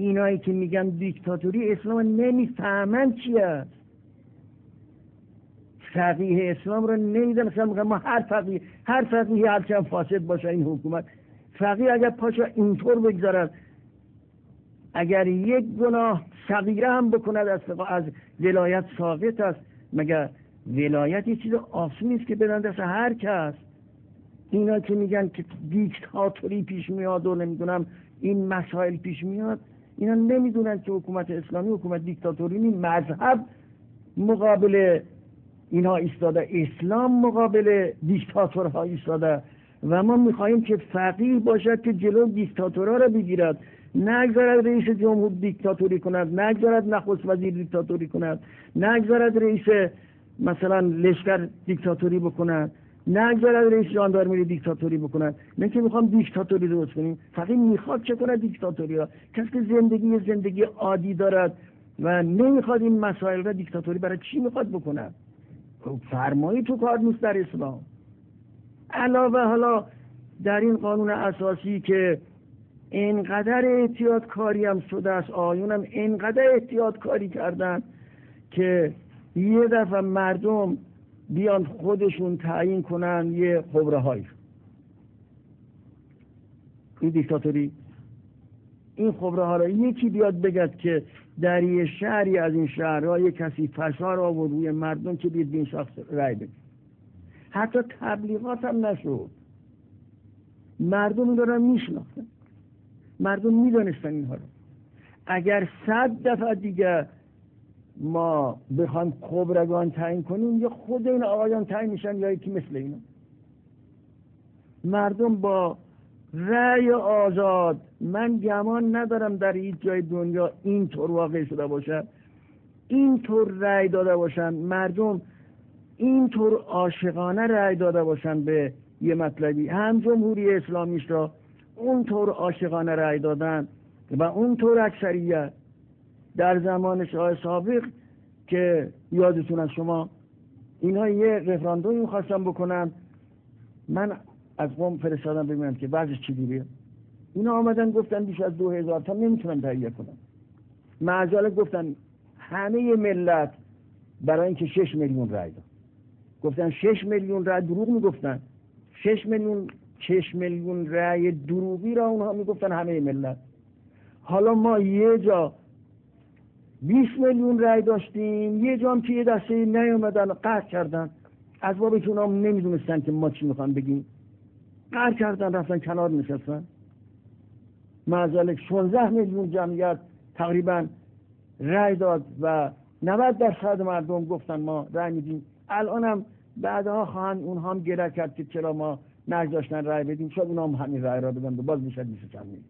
اینایی که میگن دیکتاتوری اسلام نمیفهمن چی است. فقیه اسلام رو نمیدن. مثلا میگن ما هر فقیهی هرچند فاسد باشه این حکومت، فقیه اگر پاشا اینطور بگذارد، اگر یک گناه صغیره هم بکند از ولایت ساقط است. مگر ولایت یه چیز آسونی است که بدن دست هر کس؟ اینا که میگن که دیکتاتوری پیش میاد و نمیدونم این مسائل پیش میاد، اینا نمیدونن که حکومت اسلامی حکومت دیکتاتوری نیست. مذهب مقابل اینها ایستاده، اسلام مقابل دیکتاتورها ایستاده و ما میخواهیم که فقیه باشد که جلو دیکتاتورها را بگیرد، نگذارد رئیس جمهور دیکتاتوری کند، نگذارد نخست وزیر دیکتاتوری کند، نگذارد رئیس مثلا لشکر دیکتاتوری بکند، نگذارد رئیس ژاندارمری دیکتاتوری بکند. نه که میخوام دیکتاتوری درست کنیم. فقیه میخواد چه کنه دیکتاتوری را؟ کسی که زندگی عادی دارد و نمیخواد این مسائل را دیکتاتوری برای چی میخواد بکند؟ فرمایی تو کار نیست در اسلام. علاوه حالا در این قانون اساسی که اینقدر احتیاط کاری هم شده است، آیون هم اینقدر احتیاط کاری کردن که یه دفعه مردم بیان خودشون تعیین کنن یه خبره های این دیکتاتوری. این خبره ها را یکی بیاد بگد که در یه شهری از این شهرها یک کسی فشار آورد روی مردم که بیاد این شخص رای بده. حتی تبلیغات هم نشد. مردم این را میشناختن، مردم میدانستن اینها رو. اگر 100 دفعه دیگه ما بخوایم خبرگان تعیین کنیم، یا خود این آقایان تعیین میشن یا یکی مثل اینا. مردم با رأی آزاد، من گمان ندارم در هیچ جای دنیا اینطور واقع شده باشه، اینطور رأی داده باشن، مردم اینطور عاشقانه رأی داده باشن به یه مطلبی. هم جمهوری اسلامیش را اونطور عاشقانه رأی دادن و اونطور اکثریت. در زمان شاه سابق که یادتون از شما اینها یه رفراندوم خواستن بکنن، من از قم فرستادم ببینم که وضعش چجوریه. اینا آمدن گفتن بیش از 2000 تا نمیتونن تهیه کنن. معذالک گفتن همه ملت برای اینکه 6 میلیون رأی داد. گفتن 6 میلیون رأی، دروغ میگفتن. 6 میلیون رأی دروغی را اونها میگفتن همه ملت. حالا ما یه جا 20 میلیون رأی داشتیم، یه جا هم که یه دسته نیومدن و قهر کردن. از بابی که اونا نمیدونستن که ما چی میخوام بگیم، قهر کردن، رفتن کنار نشستن. معذالک 16 میلیون جمعیت تقریبا رأی داد و 90% مردم گفتن ما رأی میدیم. الان هم بعدها خواهن اونها هم گله کرد که چرا ما نگذاشتن رأی بدیم. شاید اونا هم همین رأی را بدن و باز میشه 20 میلیون.